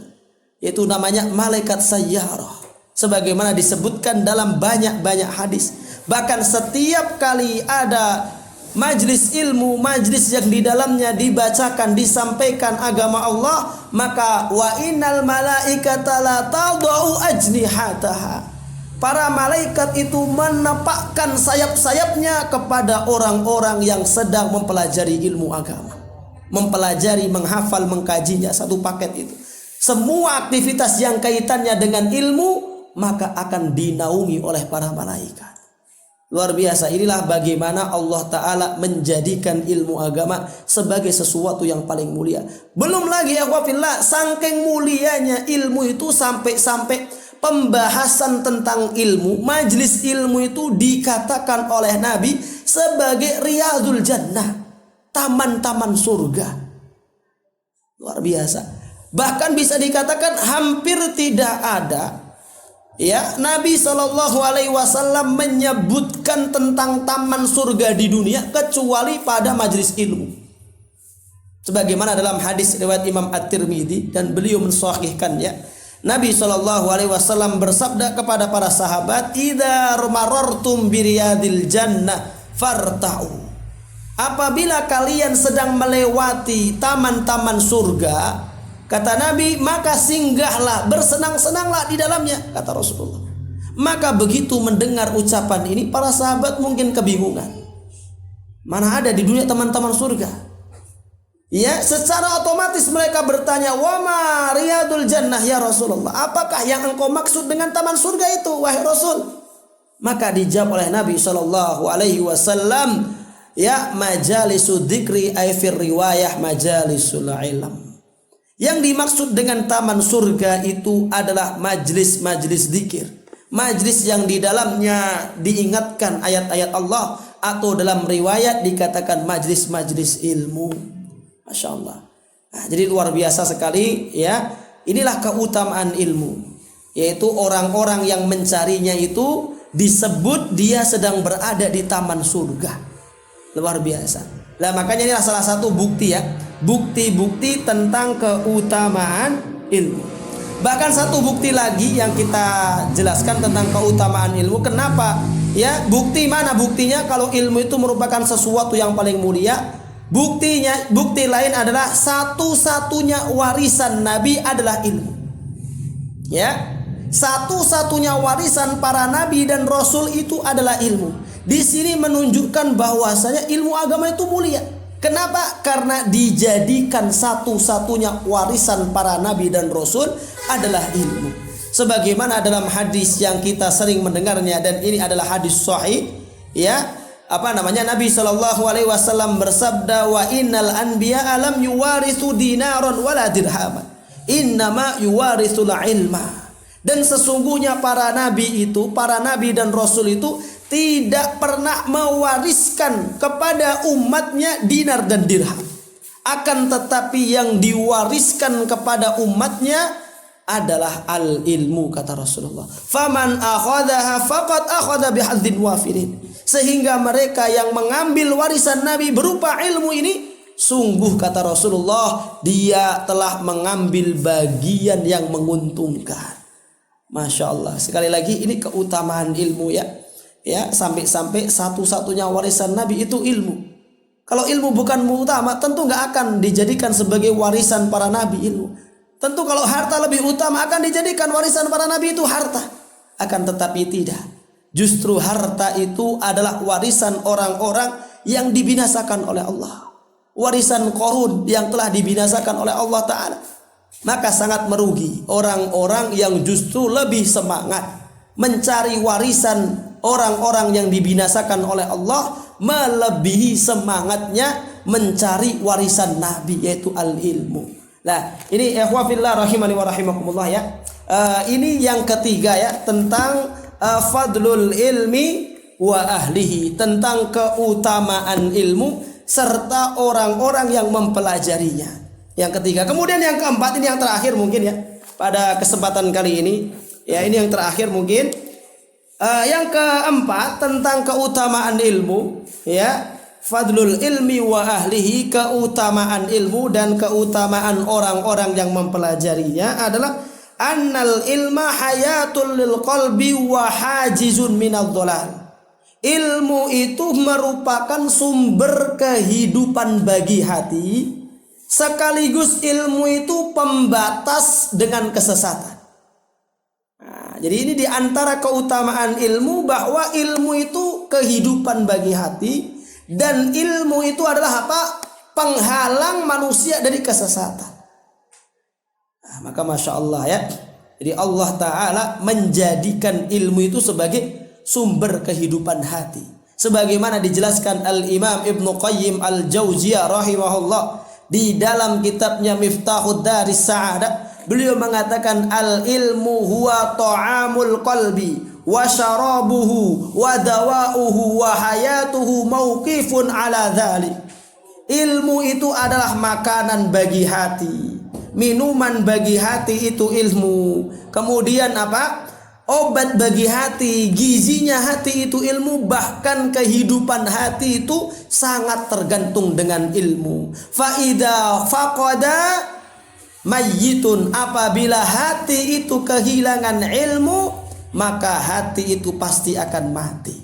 yaitu namanya malaikat sayyarah, sebagaimana disebutkan dalam banyak-banyak hadis. Bahkan setiap kali ada majlis ilmu, majlis yang di dalamnya dibacakan, disampaikan agama Allah, maka wa innal malaikata la tadau ajnihataha, para malaikat itu menepakkan sayap-sayapnya kepada orang-orang yang sedang mempelajari ilmu agama, mempelajari, menghafal, mengkajinya, satu paket itu. Semua aktivitas yang kaitannya dengan ilmu maka akan dinaungi oleh para malaikat. Luar biasa, inilah bagaimana Allah Ta'ala menjadikan ilmu agama sebagai sesuatu yang paling mulia. Belum lagi ya wafillah, saking mulianya ilmu itu sampai-sampai pembahasan tentang ilmu, majlis ilmu itu dikatakan oleh Nabi sebagai riyadul jannah, taman-taman surga. Luar biasa. Bahkan bisa dikatakan hampir tidak ada, ya, Nabi SAW menyebutkan tentang taman surga di dunia kecuali pada majlis ilmu. Sebagaimana dalam hadis riwayat Imam At-Tirmidzi dan beliau mensahihkannya, Nabi SAW bersabda kepada para sahabat, idza marartum biriyadil jannah farta'u. Apabila kalian sedang melewati taman-taman surga, kata Nabi, maka singgahlah, bersenang-senanglah di dalamnya, kata Rasulullah. Maka begitu mendengar ucapan ini, para sahabat mungkin kebingungan. Mana ada di dunia taman-taman surga? Ya, secara otomatis mereka bertanya, wa ma riyadul jannah ya Rasulullah, apakah yang engkau maksud dengan taman surga itu wahai Rasul? Maka dijawab oleh Nabi SAW, ya, majalisu dzikri ay fir riwayah majalisul ilm. Yang dimaksud dengan taman surga itu adalah majlis-majlis zikir, majlis yang di dalamnya diingatkan ayat-ayat Allah, atau dalam riwayat dikatakan majlis-majlis ilmu. Masya Allah. Nah, jadi luar biasa sekali, ya. Inilah keutamaan ilmu, yaitu orang-orang yang mencarinya itu disebut dia sedang berada di taman surga. Luar biasa. Nah, makanya inilah salah satu bukti ya, bukti-bukti tentang keutamaan ilmu. Bahkan satu bukti lagi yang kita jelaskan tentang keutamaan ilmu. Kenapa? Ya, bukti mana buktinya kalau ilmu itu merupakan sesuatu yang paling mulia? Bukti lain adalah satu-satunya warisan Nabi adalah ilmu. Ya, satu-satunya warisan para nabi dan rasul itu adalah ilmu. Di sini menunjukkan bahwasanya ilmu agama itu mulia. Kenapa? Karena dijadikan satu-satunya warisan para nabi dan rasul adalah ilmu. Sebagaimana dalam hadis yang kita sering mendengarnya dan ini adalah hadis sahih, ya, Nabi Shallallahu Alaihi Wasallam bersabda, wa innal anbiya alam yuwarithu dinaron wala dirhaman, innama yuwarithul ilma. Dan sesungguhnya para nabi dan rasul itu tidak pernah mewariskan kepada umatnya dinar dan dirham. Akan tetapi yang diwariskan kepada umatnya adalah al-ilmu, kata Rasulullah. Faman akhadhaha faqad akhadha bihadzin wafirin. Sehingga mereka yang mengambil warisan Nabi berupa ilmu ini, sungguh kata Rasulullah, dia telah mengambil bagian yang menguntungkan. Masya Allah. Sekali lagi ini keutamaan ilmu ya. Ya, sampai-sampai satu-satunya warisan Nabi itu ilmu. Kalau ilmu bukan utama, tentu nggak akan dijadikan sebagai warisan para nabi ilmu. Tentu kalau harta lebih utama akan dijadikan warisan para nabi itu harta. Akan tetapi tidak. Justru harta itu adalah warisan orang-orang yang dibinasakan oleh Allah. Warisan Qarun yang telah dibinasakan oleh Allah Ta'ala. Maka sangat merugi orang-orang yang justru lebih semangat mencari warisan orang-orang yang dibinasakan oleh Allah, melebihi semangatnya mencari warisan Nabi, yaitu al-ilmu. Nah, ini ikhwafillah rahimani wa rahimakumullah ya. Ini yang ketiga ya, tentang fadlul ilmi wa ahlihi, tentang keutamaan ilmu serta orang-orang yang mempelajarinya. Yang ketiga. Kemudian yang keempat, ini yang terakhir mungkin ya pada kesempatan kali ini. Ya, ini yang terakhir mungkin. Yang keempat tentang keutamaan ilmu ya. Fadlul ilmi wa ahlihi, keutamaan ilmu dan keutamaan orang-orang yang mempelajarinya adalah annal ilma hayatul lil qalbi wa hajizun minadh dhalal. Ilmu itu merupakan sumber kehidupan bagi hati, sekaligus ilmu itu pembatas dengan kesesatan. Nah, jadi ini diantara keutamaan ilmu, bahwa ilmu itu kehidupan bagi hati. Dan ilmu itu adalah apa? Penghalang manusia dari kesesatan. Nah, maka Masya Allah ya. Jadi Allah Ta'ala menjadikan ilmu itu sebagai sumber kehidupan hati. Sebagaimana dijelaskan Al-Imam Ibnu Qayyim Al-Jauziyah rahimahullah di dalam kitabnya Miftahud Daris Sa'adah. Beliau mengatakan al-ilmu huwa ta'amul qalbi wa syarabuhu wa dawa'uhu wa hayatuhu mauqifun ala dhalik. Ilmu itu adalah makanan bagi hati, minuman bagi hati itu ilmu. Kemudian apa? Obat bagi hati, gizinya hati itu ilmu. Bahkan kehidupan hati itu sangat tergantung dengan ilmu. Fa idza faqada mayyitun, apabila hati itu kehilangan ilmu, maka hati itu pasti akan mati.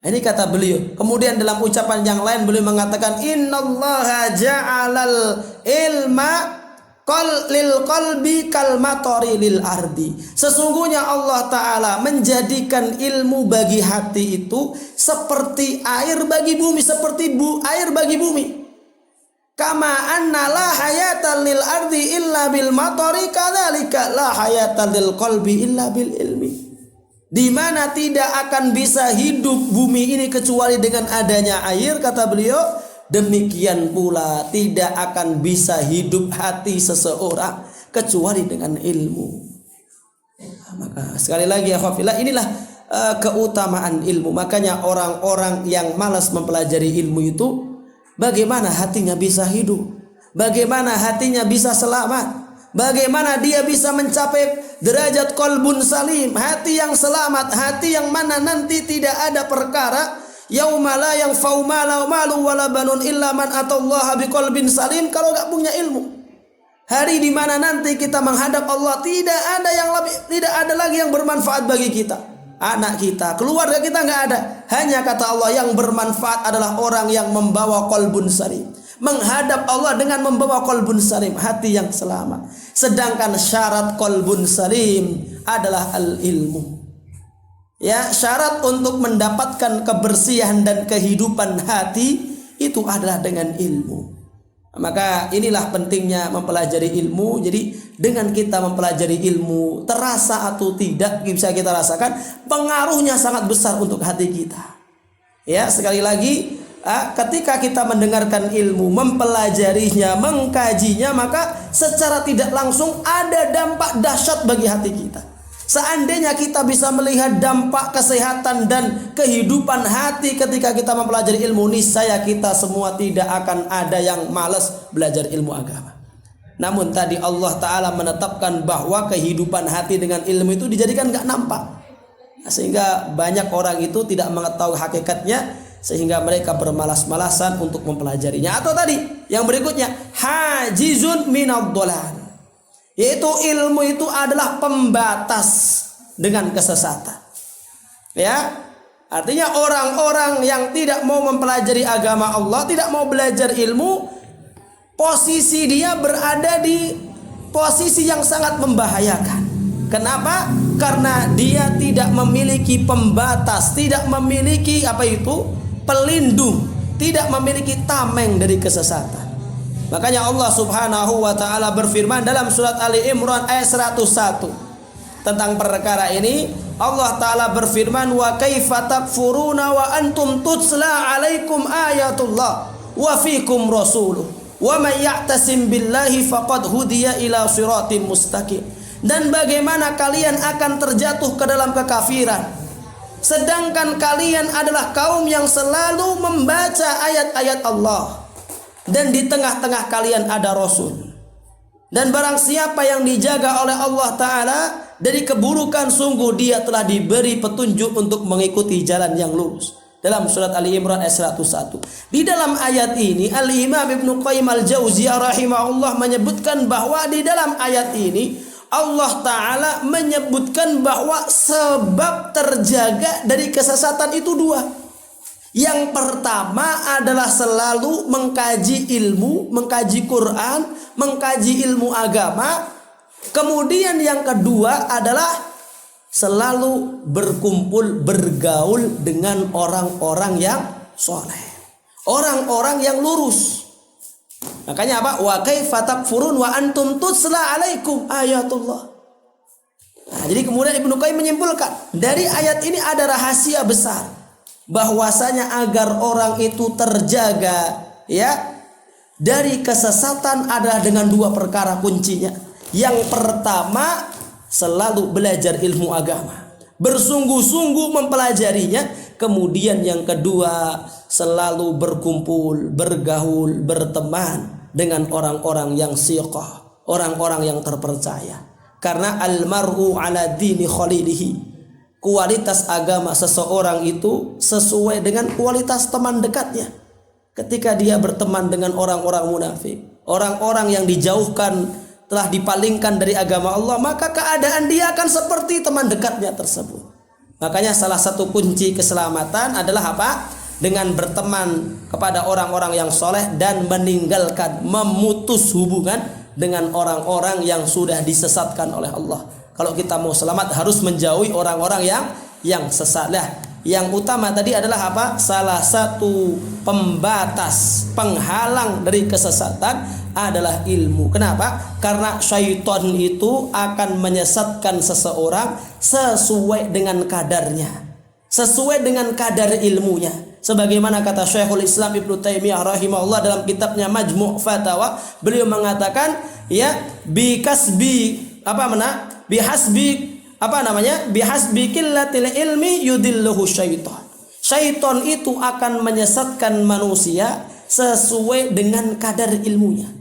Ini kata beliau. Kemudian dalam ucapan yang lain beliau mengatakan, innallaha ja'alal ilma lil qalbi kal matari lil ardi. Sesungguhnya Allah Ta'ala menjadikan ilmu bagi hati itu seperti air bagi bumi, seperti air bagi bumi. Kama anna la hayata lil ardi illa bil matari, kadzalika la hayata lil qalbi illa bil ilmi. Di mana tidak akan bisa hidup bumi ini kecuali dengan adanya air, kata beliau, demikian pula tidak akan bisa hidup hati seseorang kecuali dengan ilmu. Maka sekali lagi ya khafillah, inilah keutamaan ilmu. Makanya orang-orang yang malas mempelajari ilmu itu, bagaimana hatinya bisa hidup? Bagaimana hatinya bisa selamat? Bagaimana dia bisa mencapai derajat qalbun salim, hati yang selamat, hati yang mana nanti tidak ada perkara yauma la yanfa'u malu wala banun illa man atallaha biqalbin salim, kalau enggak punya ilmu. Hari di mana nanti kita menghadap Allah tidak ada lagi yang bermanfaat bagi kita. Anak kita, keluarga kita enggak ada. Hanya kata Allah yang bermanfaat adalah orang yang membawa qalbun salim. Menghadap Allah dengan membawa qalbun salim, hati yang selamat. Sedangkan syarat qalbun salim adalah al-ilmu. Ya, syarat untuk mendapatkan kebersihan dan kehidupan hati itu adalah dengan ilmu. Maka inilah pentingnya mempelajari ilmu. Jadi dengan kita mempelajari ilmu, terasa atau tidak bisa kita rasakan pengaruhnya sangat besar untuk hati kita. Ya, sekali lagi, ketika kita mendengarkan ilmu, mempelajarinya, mengkajinya, maka secara tidak langsung ada dampak dahsyat bagi hati kita. Seandainya kita bisa melihat dampak kesehatan dan kehidupan hati ketika kita mempelajari ilmu, niscaya kita semua tidak akan ada yang malas belajar ilmu agama. Namun tadi Allah Ta'ala menetapkan bahwa kehidupan hati dengan ilmu itu dijadikan gak nampak, sehingga banyak orang itu tidak mengetahui hakikatnya, sehingga mereka bermalas-malasan untuk mempelajarinya. Atau tadi yang berikutnya, hajizun minad dhalal, yaitu ilmu itu adalah pembatas dengan kesesatan. Ya, artinya orang-orang yang tidak mau mempelajari agama Allah, tidak mau belajar ilmu, posisi dia berada di posisi yang sangat membahayakan. Kenapa? Karena dia tidak memiliki pembatas, tidak memiliki pelindung, tidak memiliki tameng dari kesesatan. Makanya Allah Subhanahu wa taala berfirman dalam surat Ali Imran ayat 101 tentang perkara ini. Allah Ta'ala berfirman, wa kaifa takfuruna wa antum tutsla alaikum ayatullah wa fikum rasuluh wa man ya'tasim billahi faqad hudiya ila siratim mustaqim. Dan bagaimana kalian akan terjatuh ke dalam kekafiran, sedangkan kalian adalah kaum yang selalu membaca ayat-ayat Allah, dan di tengah-tengah kalian ada Rasul. Dan barang siapa yang dijaga oleh Allah Ta'ala dari keburukan, sungguh dia telah diberi petunjuk untuk mengikuti jalan yang lurus. Dalam surat Ali Imran ayat 101. Di dalam ayat ini Al-Imam Ibnu Qayyim Al-Jauziyah rahimahullah menyebutkan bahwa di dalam ayat ini Allah Ta'ala menyebutkan bahwa sebab terjaga dari kesesatan itu dua. Yang pertama adalah selalu mengkaji ilmu, mengkaji Quran, mengkaji ilmu agama. Kemudian yang kedua adalah selalu berkumpul, bergaul dengan orang-orang yang soleh, orang-orang yang lurus. Makanya apa? Wa kaifa takfurun wa antum tutsla alaikum ayatullah. Nah, jadi kemudian Ibnu Qayyim menyimpulkan dari ayat ini ada rahasia besar, bahwasanya agar orang itu terjaga ya dari kesesatan adalah dengan dua perkara kuncinya. Yang pertama, selalu belajar ilmu agama, bersungguh-sungguh mempelajarinya. Kemudian yang kedua, selalu berkumpul, bergaul, berteman dengan orang-orang yang siqah, orang-orang yang terpercaya. Karena almar'u ala dini khalilihi, kualitas agama seseorang itu sesuai dengan kualitas teman dekatnya. Ketika dia berteman dengan orang-orang munafik, orang-orang yang dijauhkan, telah dipalingkan dari agama Allah, maka keadaan dia akan seperti teman dekatnya tersebut. Makanya salah satu kunci keselamatan adalah apa? Dengan berteman kepada orang-orang yang soleh dan meninggalkan, memutus hubungan dengan orang-orang yang sudah disesatkan oleh Allah. Kalau kita mau selamat harus menjauhi orang-orang yang sesat. Yang utama tadi adalah apa? Salah satu pembatas, penghalang dari kesesatan adalah ilmu. Kenapa? Karena syaitan itu akan menyesatkan seseorang sesuai dengan kadarnya, sesuai dengan kadar ilmunya. Sebagaimana kata Syekhul Islam Ibnu Taimiyah rahimahullah dalam kitabnya Majmu' Fatawa, beliau mengatakan bihasbi qillatil ilmi yudilluhu syaitan. Syaitan itu akan menyesatkan manusia sesuai dengan kadar ilmunya.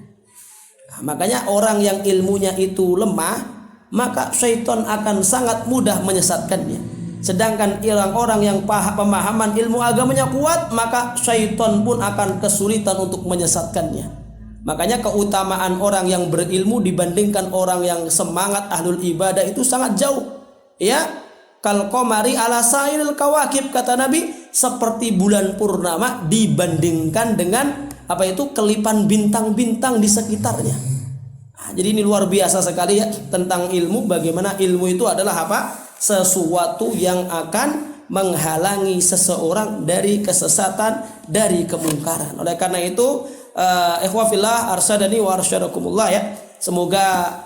Makanya orang yang ilmunya itu lemah, maka syaitan akan sangat mudah menyesatkannya. Sedangkan orang-orang yang pemahaman ilmu agamanya kuat, maka syaitan pun akan kesulitan untuk menyesatkannya. Makanya keutamaan orang yang berilmu dibandingkan orang yang semangat ahlul ibadah itu sangat jauh. Ya, kal qamari ala sairil kawakib, kata Nabi, seperti bulan purnama dibandingkan dengan kelipan bintang-bintang di sekitarnya. Nah, jadi ini luar biasa sekali ya tentang ilmu, bagaimana ilmu itu adalah sesuatu yang akan menghalangi seseorang dari kesesatan, dari kemungkaran. Oleh karena itu, ikhwafillah arsyadani wa arsyadakumullah ya. Semoga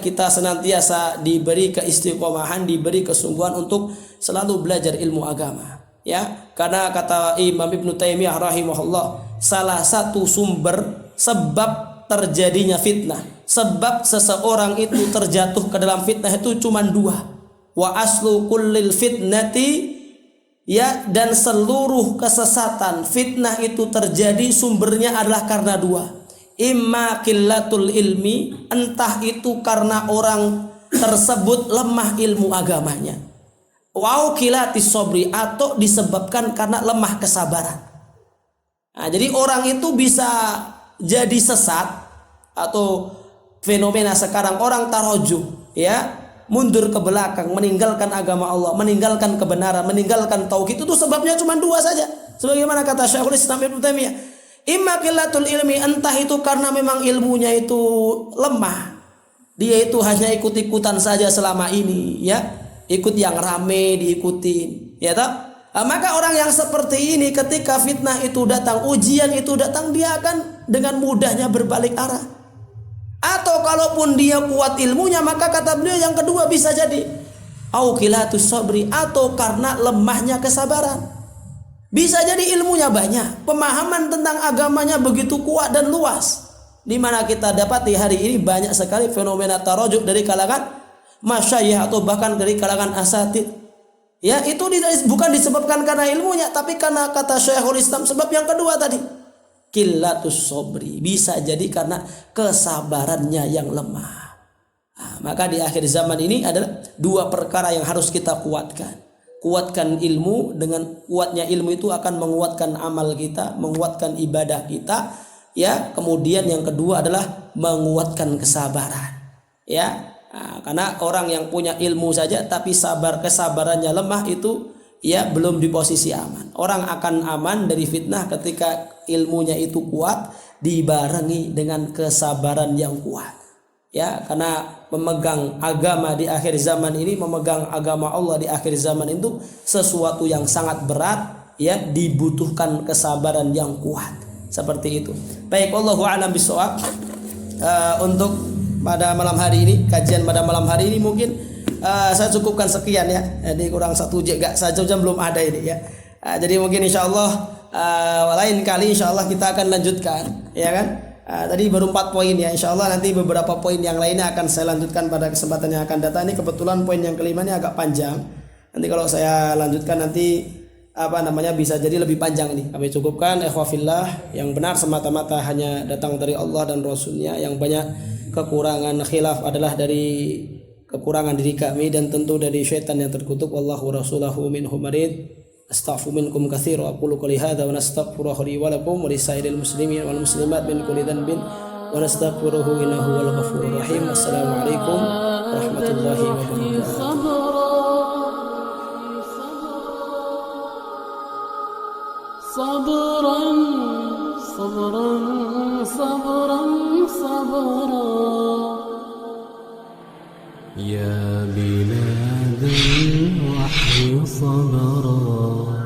kita senantiasa diberi keistiqomahan, diberi kesungguhan untuk selalu belajar ilmu agama. Ya, karena kata Imam Ibnu Taimiyah rahimahullah, salah satu sumber sebab terjadinya fitnah, sebab seseorang itu terjatuh ke dalam fitnah itu cuma dua. Wa aslu kullil fitnati, ya, dan seluruh kesesatan fitnah itu terjadi sumbernya adalah karena dua. Imma qillatul ilmi, entah itu karena orang tersebut lemah ilmu agamanya. Wa qillatis sabri, atau disebabkan karena lemah kesabaran. Nah, jadi orang itu bisa jadi sesat, atau fenomena sekarang orang tarojuh, ya, mundur ke belakang, meninggalkan agama Allah, meninggalkan kebenaran, meninggalkan tauhid, itu sebabnya cuma dua saja. Sebagaimana kata Syekhul Islam Ibnu Taimiyah, imma qillatul ilmi, entah itu karena memang ilmunya itu lemah, dia itu hanya ikut-ikutan saja selama ini, ya, ikut yang rame diikutin, ya tak? Maka orang yang seperti ini ketika fitnah itu datang, ujian itu datang, dia akan dengan mudahnya berbalik arah. Atau kalaupun dia kuat ilmunya, maka kata beliau yang kedua bisa jadi au qillatus sabri, atau karena lemahnya kesabaran. Bisa jadi ilmunya banyak, pemahaman tentang agamanya begitu kuat dan luas, di mana kita dapati hari ini banyak sekali fenomena tarojuk dari kalangan masyayikh atau bahkan dari kalangan asatid. Ya, itu bukan disebabkan karena ilmunya, tapi karena kata Syekhul Islam sebab yang kedua tadi, qillatus sabri, bisa jadi karena kesabarannya yang lemah. Nah, maka di akhir zaman ini adalah dua perkara yang harus kita kuatkan. Kuatkan ilmu, dengan kuatnya ilmu itu akan menguatkan amal kita, menguatkan ibadah kita, ya. Kemudian yang kedua adalah menguatkan kesabaran, ya. Nah, karena orang yang punya ilmu saja tapi kesabarannya lemah, itu ya belum di posisi aman. Orang akan aman dari fitnah ketika ilmunya itu kuat dibarengi dengan kesabaran yang kuat. Ya, karena memegang agama di akhir zaman ini, memegang agama Allah di akhir zaman itu sesuatu yang sangat berat, ya, dibutuhkan kesabaran yang kuat. Seperti itu. Baik, wallahu a'lam bishawab. Untuk pada malam hari ini, kajian pada malam hari ini mungkin saya cukupkan sekian ya. Jadi kurang 1 jam belum ada ini ya. Jadi mungkin insyaallah lain kali insyaallah kita akan lanjutkan, ya kan? Tadi baru 4 poin ya. Insyaallah nanti beberapa poin yang lainnya akan saya lanjutkan pada kesempatan yang akan datang. Ini kebetulan poin yang kelima ini agak panjang. Nanti kalau saya lanjutkan nanti bisa jadi lebih panjang ini. Kami cukupkan, ikhwafillah, yang benar semata-mata hanya datang dari Allah dan Rasulnya. Yang banyak kekurangan khilaf adalah dari kekurangan diri kami dan tentu dari syaitan yang terkutuk. Wallahu rasulahu minhum marid. Astaghfiru minkum katsira wa aqulu qouli hadza wa nastaghfiruhu li wa lakum wa lisairil muslimin wal muslimat min kulli dhanbin wa nastaghfiruhu innahu wal ghafurur rahim. Assalamu alaikum warahmatullahi wabarakatuh. صبرا صبرا صبرا صبرا يا بلاد الوحي صبرا